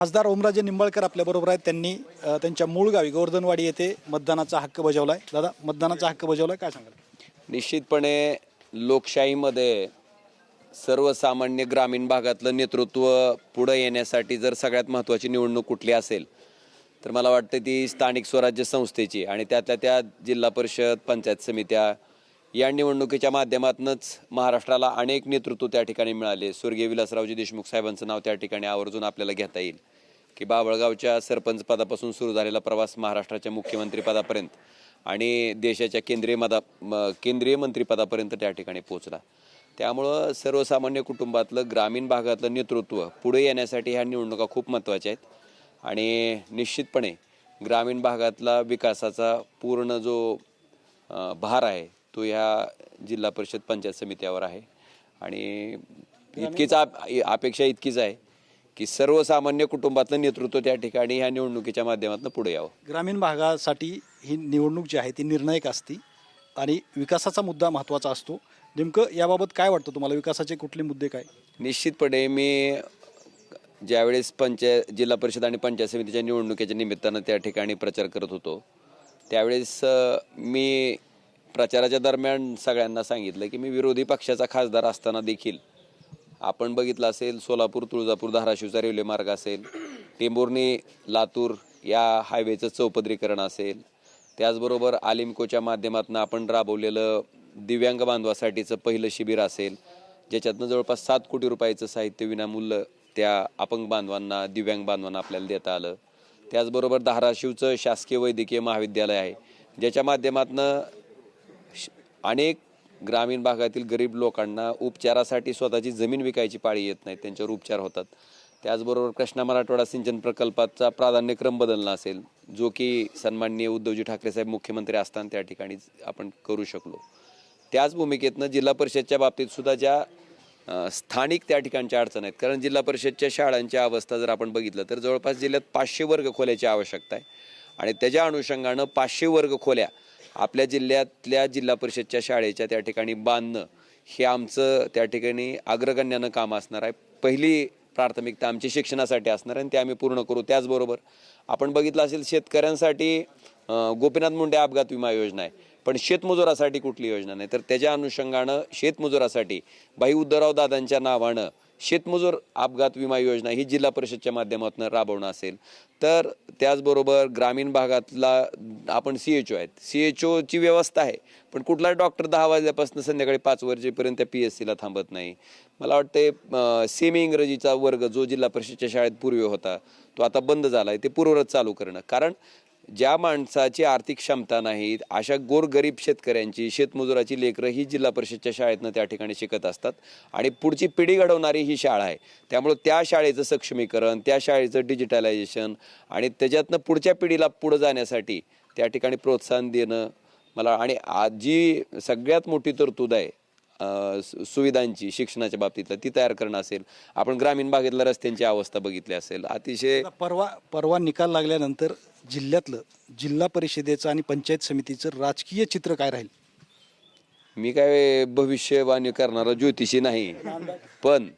खासदार ओमराजे निंबाळकर आपल्याबरोबर आहेत. त्यांनी त्यांच्या मूळ गावी गोवर्धनवाडी येथे मतदानाचा हक्क बजावलाय. दादा, मतदानाचा हक्क बजावलाय, काय सांगाल? निश्चितपणे लोकशाहीमध्ये सर्वसामान्य ग्रामीण भागातलं नेतृत्व पुढे येण्यासाठी जर सगळ्यात महत्त्वाची निवडणूक कुठली असेल तर मला वाटतं ती स्थानिक स्वराज्य संस्थेची आणि त्यातल्या त्या जिल्हा परिषद, पंचायत समित्या या निवडणुकीच्या माध्यमातूनच महाराष्ट्राला अनेक नेतृत्व त्या ठिकाणी मिळाले. स्वर्गीय विलासरावजी देशमुख साहेबांचं नाव त्या ठिकाणी आवर्जून आपल्याला घेता येईल की बाभळगावच्या सरपंच पदापासून सुरू झालेला प्रवास महाराष्ट्राच्या मुख्यमंत्रीपदापर्यंत आणि देशाच्या केंद्रीय मंत्रिपदापर्यंत त्या ठिकाणी पोहोचला. त्यामुळं सर्वसामान्य कुटुंबातलं ग्रामीण भागातलं नेतृत्व पुढे येण्यासाठी ह्या निवडणुका खूप महत्त्वाच्या आहेत आणि निश्चितपणे ग्रामीण भागातला विकासाचा पूर्ण जो भार आहे तो ह्या जिल्हा परिषद पंचायत समित्यावर आहे आणि इतकीच अपेक्षा इतकीच आहे की सर्वसामान्य कुटुंबातलं नेतृत्व त्या ठिकाणी ह्या निवडणुकीच्या माध्यमातून पुढे यावं. ग्रामीण भागासाठी ही निवडणूक जी आहे ती निर्णायक असते आणि विकासाचा मुद्दा महत्त्वाचा असतो. नेमकं याबाबत काय वाटतं तुम्हाला? विकासाचे कुठले मुद्दे काय? निश्चितपणे मी ज्यावेळेस जिल्हा परिषद आणि पंचायत समितीच्या निवडणुकीच्या निमित्तानं त्या ठिकाणी प्रचार करत होतो त्यावेळेस मी प्रचाराच्या दरम्यान सगळ्यांना सांगितलं की मी विरोधी पक्षाचा खासदार असताना देखील आपण बघितलं असेल सोलापूर, तुळजापूर, धाराशिवचा रेल्वे मार्ग असेल, टेंभुर्णी, लातूर या हायवेचं चौपदरीकरण असेल, त्याचबरोबर आलिमकोच्या माध्यमातून आपण राबवलेलं दिव्यांग बांधवासाठीचं पहिलं शिबिर असेल ज्याच्यातनं जवळपास 7 कोटी रुपयाचं साहित्य विनामूल्य त्या अपंग बांधवांना, दिव्यांग बांधवांना आपल्याला देता आलं. त्याचबरोबर धाराशिवचं शासकीय वैद्यकीय महाविद्यालय आहे ज्याच्या माध्यमातून अनेक ग्रामीण भागातील गरीब लोकांना उपचारासाठी स्वतःची जमीन विकायची पाळी येत नाही, त्यांच्यावर उपचार होतात. त्याचबरोबर कृष्णा मराठवाडा सिंचन प्रकल्पाचा प्राधान्यक्रम बदलणं असेल जो की सन्माननीय उद्धवजी ठाकरे साहेब मुख्यमंत्री असताना त्या ठिकाणी आपण करू शकलो. त्याच भूमिकेतनं जिल्हा परिषदच्या बाबतीत सुद्धा ज्या स्थानिक त्या ठिकाणच्या अडचण आहेत, कारण जिल्हा परिषदच्या शाळांची अवस्था जर आपण बघितलं तर जवळपास जिल्ह्यात 500 वर्ग खोल्याची आवश्यकता आहे आणि त्याच्या अनुषंगानं 500 वर्ग खोल्या आपल्या जिल्ह्यातल्या जिल्हा परिषदच्या शाळेच्या त्या ठिकाणी बांधणं हे आमचं त्या ठिकाणी अग्रगण्यानं काम असणार आहे. पहिली प्राथमिकता आमची शिक्षणासाठी असणार आहे आणि ते आम्ही पूर्ण करू. त्याचबरोबर आपण बघितलं असेल शेतकऱ्यांसाठी गोपीनाथ मुंडे अपघात विमा योजना आहे पण शेतमजुरासाठी कुठली योजना नाही. तर त्याच्या अनुषंगानं शेतमजुरासाठी भाई उद्धवराव दादांच्या नावानं शेतमजूर अपघात विमा योजना ही जिल्हा परिषदच्या माध्यमातून राबवणं असेल. तर त्याचबरोबर ग्रामीण भागातला आपण CHO आहेत, CHOची व्यवस्था आहे पण कुठला डॉक्टर 10 वाजल्यापासून संध्याकाळी 5 वाजेपर्यंत PSCला थांबत नाही. मला वाटते सेमी इंग्रजीचा वर्ग जो जिल्हा परिषदच्या शाळेत पूर्वी होता तो आता बंद झाला आहे, ते पूर्ववत चालू करणं. कारण ज्या माणसाची आर्थिक क्षमता नाहीत अशा गोरगरीब शेतकऱ्यांची, शेतमजुराची लेकरं ही जिल्हा परिषदच्या शाळेतनं त्या ठिकाणी शिकत असतात आणि पुढची पिढी घडवणारी ही शाळा आहे. त्यामुळे त्या शाळेचं सक्षमीकरण, त्या शाळेचं डिजिटलायझेशन आणि त्याच्यातनं पुढच्या पिढीला पुढं जाण्यासाठी त्या ठिकाणी प्रोत्साहन देणं मला आणि जी सगळ्यात मोठी तरतूद आहे सुविधांची शिक्षणाच्या बाबतीतला ती तयार करणं असेल. आपण ग्रामीण भागातल्या रस्त्यांची अवस्था बघितली असेल. अतिशय परवा निकाल लागल्यानंतर जिल्ह्यातलं जिल्हा परिषदेचं आणि पंचायत समितीचं राजकीय चित्र काय राहील? मी काय भविष्यवाणी करणारा ज्योतिषी नाही पण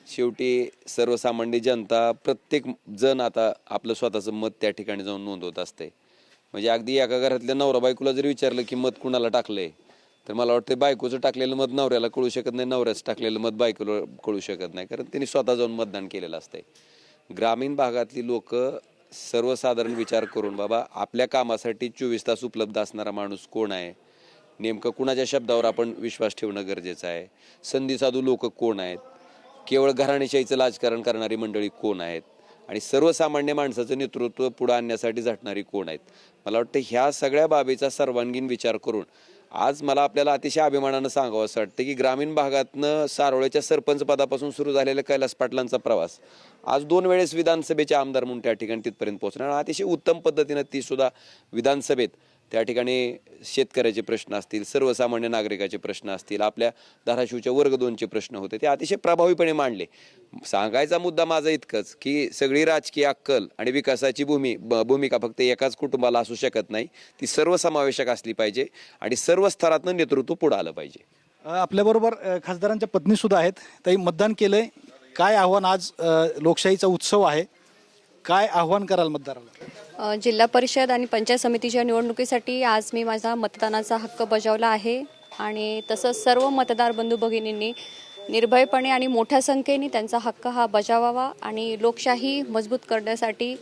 शेवटी सर्वसामान्य जनता प्रत्येक जण आता आपलं स्वतःचं मत त्या ठिकाणी जाऊन नोंदवत असते. म्हणजे अगदी एका घरातल्या नवरा बायकोला जर विचारलं की मत कुणाला टाकलंय तर मला वाटतं बायकोचं टाकलेलं मत नवऱ्याला कळू शकत नाही, नवऱ्याचं टाकलेलं मत बायकोला कळू शकत नाही, कारण त्यांनी स्वतः जाऊन मतदान केलेलं असतंय. ग्रामीण भागातली लोक सर्वसाधारण विचार करून बाबा आपल्या कामासाठी 24 तास उपलब्ध असणारा माणूस कोण आहे, नेमकं कुणाच्या शब्दावर आपण विश्वास ठेवणं गरजेचं आहे, संधी साधू लोक कोण आहेत, केवळ घराणेशाहीचं राजकारण करणारी मंडळी कोण आहेत आणि सर्वसामान्य माणसाचं नेतृत्व पुढे आणण्यासाठी झटणारी कोण आहेत. मला वाटतं ह्या सगळ्या बाबीचा सर्वांगीण विचार करून आज मला आपल्याला अतिशय अभिमानानं सांगावं असं वाटतं की ग्रामीण भागातनं सारोळ्याच्या सरपंच पदापासून सुरू झालेल्या कैलास पाटलांचा प्रवास आज 2 वेळेस विधानसभेचे आमदार म्हणून त्या ठिकाणी तिथपर्यंत पोहोचणार आणि अतिशय उत्तम पद्धतीनं ती सुद्धा विधानसभेत त्या ठिकाणी शेतकऱ्याचे प्रश्न असतील, सर्वसामान्य नागरिकाचे प्रश्न असतील, आपल्या धाराशिवच्या वर्ग 2चे प्रश्न होते ते अतिशय प्रभावीपणे मांडले. सांगायचा मुद्दा माझा इतकंच की सगळी राजकीय अक्कल आणि विकासाची भूमिका फक्त एकाच कुटुंबाला असू शकत नाही, ती सर्वसमावेशक असली पाहिजे आणि सर्व स्तरातनं नेतृत्व पुढे आलं पाहिजे. आपल्याबरोबर खासदारांच्या पत्नी सुद्धा आहेत. ताई, मतदान केलंय, काय आव्हान? आज लोकशाहीचा उत्सव आहे, काय आव्हान कराल मतदाराला? जिल्हा परिषद आणि पंचायत समितीच्या निवडणुकीसाठी आज मी माझा मतदानाचा हक्क बजावला आहे आणि तसंच सर्व मतदार बंधू भगिनींनी निर्भयपणे आणि मोठ्या संख्येने त्यांचा हक्क हा बजावावा आणि लोकशाही मजबूत करण्यासाठी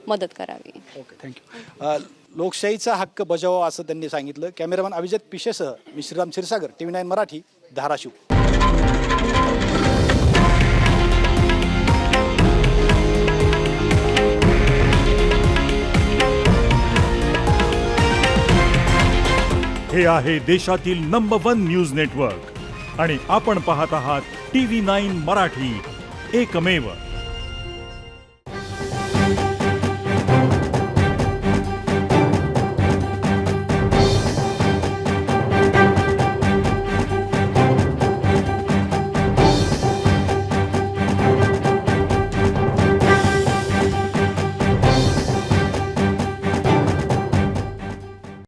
मदत करावी. Okay, thank you. लोकशाहीचा हक्क बजावा असं त्यांनी सांगितलं. कॅमेरामॅन अभिजित पिशेसह मी श्रीराम क्षीरसागर, TV9 मराठी, धाराशिव. हे आहे देशातील नंबर 1 न्यूज नेटवर्क आणि आपण पाहत आहात TV9 मराठी, एकमेव.